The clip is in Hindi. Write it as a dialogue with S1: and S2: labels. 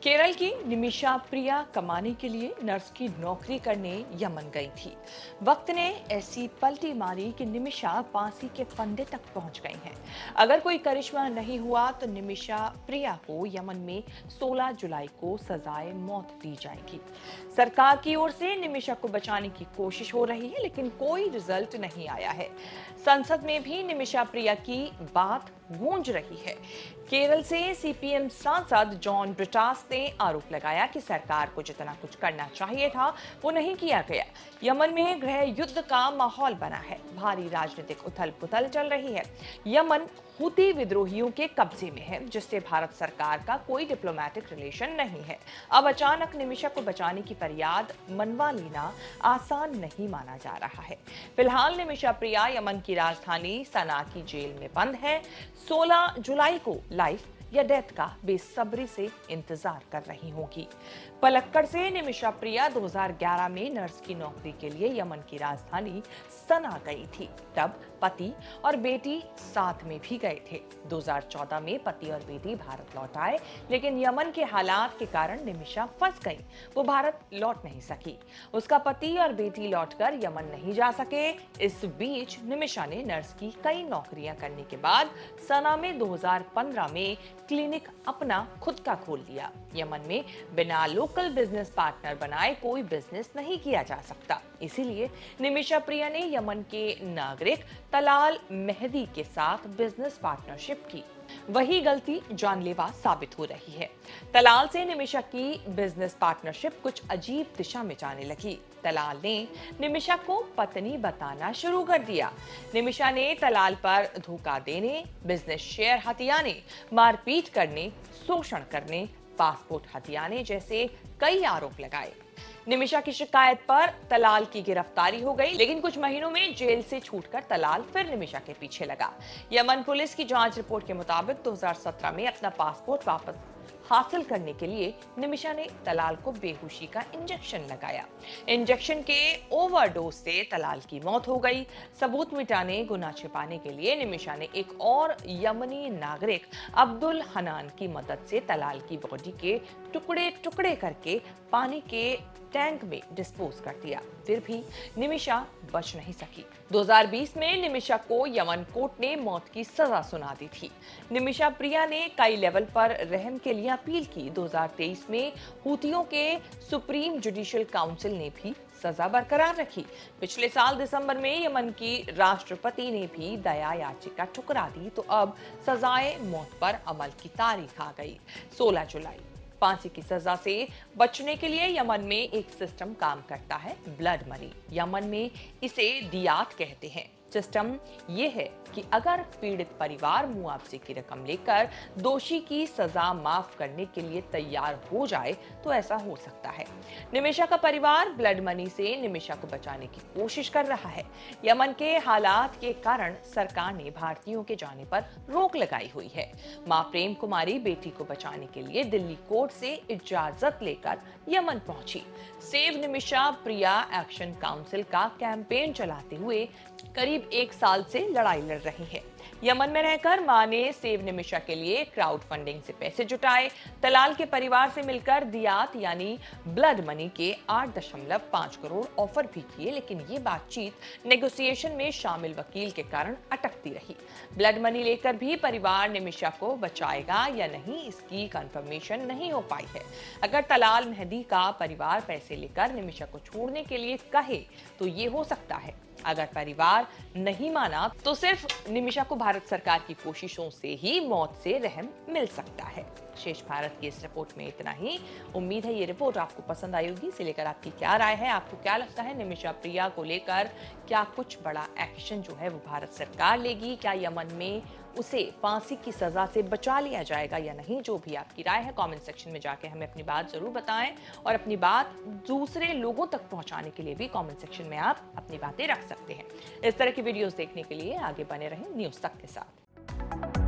S1: केरल की निमिषा प्रिया कमाने के लिए नर्स की नौकरी करने यमन गई थी। वक्त ने ऐसी पलटी मारी कि निमिषा फांसी के फंदे तक पहुंच गई हैं। अगर कोई करिश्मा नहीं हुआ तो निमिषा प्रिया को यमन में 16 जुलाई को सजाए मौत दी जाएगी। सरकार की ओर से निमिषा को बचाने की कोशिश हो रही है, लेकिन कोई रिजल्ट नहीं आया है। संसद में भी निमिषा प्रिया की बात गूंज रही है। केरल से सीपीएम सांसद जॉन ब्रिटास ने आरोप लगाया कि सरकार को जितना कुछ करना चाहिए था वो नहीं किया गया। यमन में गृह युद्ध का माहौल बना है। भारी राजनीतिक उथल पुथल चल रही है। यमन हुती विद्रोहियों के कब्जे में है, जिससे भारत सरकार का कोई डिप्लोमेटिक रिलेशन नहीं है। अब अचानक निमिषा को बचाने की फरियाद मनवा लेना आसान नहीं माना जा रहा है। फिलहाल निमिषा प्रिया यमन की राजधानी सना की जेल में बंद है। 16 जुलाई को लाइफ या डेथ का बेसब्री से इंतजार कर रही होगी। पलक्कड़ से निमिषा प्रिया 2011 में नर्स की नौकरी के लिए यमन की राजधानी सना गई थी। तब पति और बेटी साथ में भी गए थे। 2014 में पति और बेटी भारत लौट आए, लेकिन यमन के हालात के कारण निमिषा फंस गई। वो भारत लौट नहीं सकी। उसका पति और बेटी लौटकर यमन नहीं जा सके। इस बीच निमिषा ने नर्स की कई नौकरियां करने के बाद सना में 2015 में क्लिनिक अपना खुद का खोल लिया। यमन में बिना लोकल बिजनेस पार्टनर बनाए कोई बिजनेस नहीं किया जा सकता। इसीलिए निमिषा प्रिया ने यमन के नागरिक तलाल मेहदी के साथ बिजनेस पार्टनरशिप की। वही गलती जानलेवा साबित हो रही है। तलाल से निमिषा की बिजनेस पार्टनरशिप कुछ अजीब दिशा में जाने लगी। तलाल ने निमिषा को पत्नी बताना शुरू कर दिया। निमिषा ने तलाल पर धोखा देने, बिजनेस शेयर हथियाने, मारपीट करने, शोषण करने, पासपोर्ट हथियाने जैसे कई आरोप लगाए। निमिषा की शिकायत पर तलाल की गिरफ्तारी हो गई, लेकिन कुछ महीनों में जेल से छूटकर तलाल फिर निमिषा के पीछे लगा। यमन पुलिस की जांच रिपोर्ट के मुताबिक 2017 में अपना पासपोर्ट वापस हासिल करने के लिए निमिषा ने तलाल को बेहोशी का इंजेक्शन लगाया। इंजेक्शन के ओवरडोज से तलाल की मौत हो गई। सबूत मिटाने, गुनाह छिपाने के लिए निमिषा ने एक और यमनी नागरिक अब्दुल हनान की मदद से तलाल की बॉडी के टुकड़े टुकड़े करके पानी के टैंक में डिस्पोज कर दिया। फिर भी निमिषा बच नहीं सकी। 2020 में निमिषा को यमन कोर्ट ने मौत की सजा सुना दी थी। निमिषा प्रिया ने कई लेवल पर रहम के लिए अपील की। 2023 में हुतियों के सुप्रीम जुडिशियल काउंसिल ने भी सजा बरकरार रखी। पिछले साल दिसंबर में यमन की राष्ट्रपति ने भी दया याचिका ठुकरा दी, तो अब सजाए मौत पर अमल की तारीख आ गई, 16 जुलाई। फांसी की सजा से बचने के लिए यमन में एक सिस्टम काम करता है, ब्लड मनी। यमन में इसे दियात कहते हैं। सिस्टम ये है कि अगर पीड़ित परिवार मुआवजे की रकम लेकर दोषी की सजा माफ करने के लिए तैयार हो जाए तो ऐसा हो सकता है। निमिषा का परिवार ब्लड मनी से निमिषा को बचाने की कोशिश कर रहा है। यमन के हालात के कारण सरकार ने भारतीयों के जाने पर रोक लगाई हुई है। मां प्रेम कुमारी बेटी को बचाने के लिए दिल्ली कोर्ट से इजाजत लेकर यमन पहुंची। सेव निमिषा प्रिया एक्शन काउंसिल का कैंपेन चलाते हुए करीब 1 साल से लड़ाई लड़ रही है। यमन में रहकर मां ने सेव निमिषा के लिए क्राउड फंडिंग से पैसे जुटाए। तलाल के परिवार से मिलकर दियात यानी ब्लड मनी के 8.5 करोड़ ऑफर भी किए, लेकिन ये बातचीत नेगोशिएशन में शामिल वकील के कारण अटकती रही। ब्लड मनी लेकर भी परिवार निमिषा को बचाएगा या नहीं, इसकी कंफर्मेशन नहीं हो पाई है। अगर तलाल मेहदी का परिवार पैसे लेकर निमिषा को छोड़ने के लिए कहे तो ये हो सकता है। अगर परिवार नहीं माना तो सिर्फ निमिषा को भारत सरकार की कोशिशों से ही मौत से रहम मिल सकता है। शेष भारत की इस रिपोर्ट में इतना ही। उम्मीद है ये रिपोर्ट आपको पसंद आई होगी। इसे लेकर आपकी क्या राय है? आपको क्या लगता है निमिषा प्रिया को लेकर क्या कुछ बड़ा एक्शन जो है वो भारत सरकार लेगी? क्या यमन में उसे फांसी की सजा से बचा लिया जाएगा या नहीं? जो भी आपकी राय है कमेंट सेक्शन में जाके हमें अपनी बात जरूर बताएं, और अपनी बात दूसरे लोगों तक पहुंचाने के लिए भी कमेंट सेक्शन में आप अपनी बातें रख सकते हैं। इस तरह की वीडियोस देखने के लिए आगे बने रहें न्यूज़ तक के साथ।